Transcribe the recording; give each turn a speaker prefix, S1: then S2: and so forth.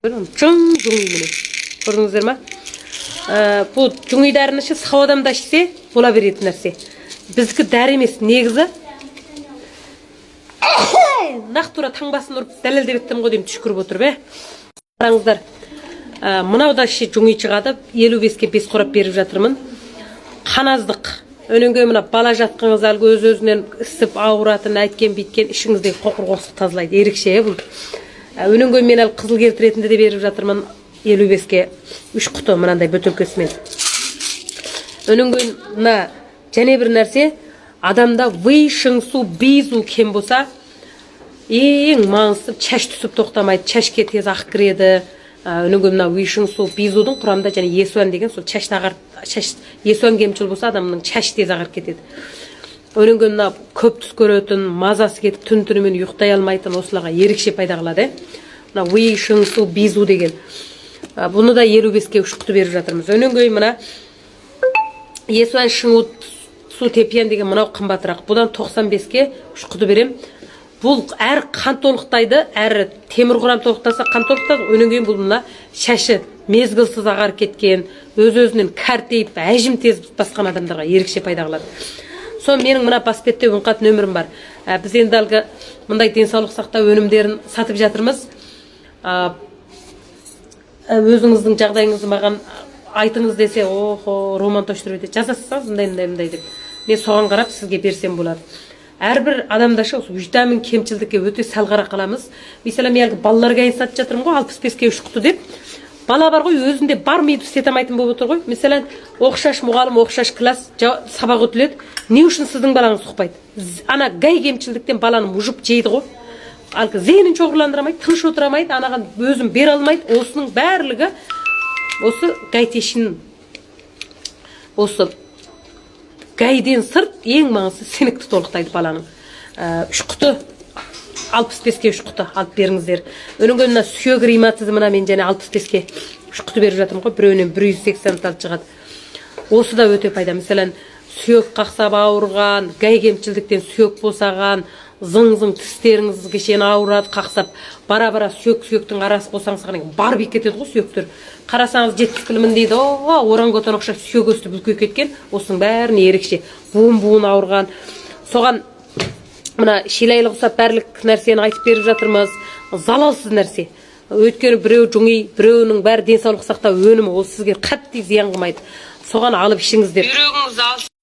S1: Чың жуңи міне. Көрдіңіздер ма? Бұл жуңи дәріні сау адамда ішсе бола беретін нәрсе. Біздікі дәрі емес, негізі. Нақтыра таңбасын ұрып дәлелдеп еттім ғой деймін, түшкіріп отыр бе. Қараңыздар. Мынау да жуңи шығады. 55-ке 5 қорап беріп жатырмын. Қаназдық. Өнінге мына бала жатқыңыз әлгі өз-өзінен ісіп ауыратын, әйткен, биткен ішіңіздегі қоқыр-қоқсық тазалайды. Ерекше бұл. Өнінге мен әлі қызыл келтіретінді де беріп жатырмын. 55-ке 3 құты мынандай бөтелкесімен. Өнінге мына және бір нәрсе, адамда вый, шыңсу, бейзу кем болса, ең маңызды чәш түсіп тоқтамайды, чәшке тез ақ кіреді. Өнінге мына вый, шыңсу, бейзудың құрамында және есуан деген сол чәшті ағарып, есуан кемшіл болса адамның чәш тез ағарып кетеді. Өнінге мына көп түс көретін, мазасы кетіп түн-түнімен ұйықтай алмайтын осыларға ерекше пайда қылады. Мына вый, шыңсу, бейзу деген. Бұны да 55-ке 3 құты беріп жатырмыз. Өнінге мына есуан шыңу су тепиян деген мынау қымбатырақ. Бұдан 95-ке 3 құты берем. Бұл әр қан толықтайды, әр темір құрам толықтаса қан толықтады. Өнінген бұл мына шашы мезгілсіз ағарып кеткен, өз-өзінен кәртейіп, әжім тез басқан адамдарға ерекше пайда қылады. Сон менің мына баспетте өңқат нөмірім бар. Біз енді әлгі мұндай денсаулық сақтау өнімдерін сатып жатырмыз. Өзіңіздің жағдайыңызды маған айтыңыз десе, роман тоштырып жазасыз, мындай деп. Мен соған қарап сізге берсем болады. Әрбір адамдашы осы витамин кемшілдікке өте сәл қара қаламыз. Mesela мен әлгі балаларға сатып жатырмын ғой, 65-ке 3 құты деп. Бала бар ғой, өзінде бар миды істете алмайтын болып отыр ғой. Mesela оқшаш мұғалім, оқшаш класс сабақ өтіледі. Не үшін сіздің балаңыз ұқпайды? Ана гай кемшілдіктен баланы мұжып жейді ғой. Әлгі зейнін шоғырландырамайды, тыныш отырамайды, анаған өзін бер алмайды. Осының барлығы осы гайтешін, осы гайден сырт ең маңызды сенікті толықтайды баланың. 3 құты, 65-ке 3 құты алып беріңіздер. Өнінге мына сүйек ревматизмына мен және 65-ке 3 құты беріп жатырмын ғой, біреуінен 180 тал шығады. Осы да өте пайда. Мәселен, сүйек қақсап ауырған, гай кемшілдіктен сүйек босаған, зың-зың тістеріңіз кешен ауырады, қақсап, бара-бара сүйектің арасы болсаңыз барып кетеді ғой сүйектер. Қарасаңыз 70 кілімін дейді, орангутан ұқсап сүйек өсті бүлкей кеткен, осының бәрін ерекше. Буын ауырған. Соған мына шилайлы құсап бәрлік нәрсені айтып беріп жатырмыз. Залалсыз нәрсе. Өйткені біреу жуңи, біреуінің бәрі денсаулық сақтау өнімі, ол сізге қатты зиян қылмайды. Соған алып ішіңіздер.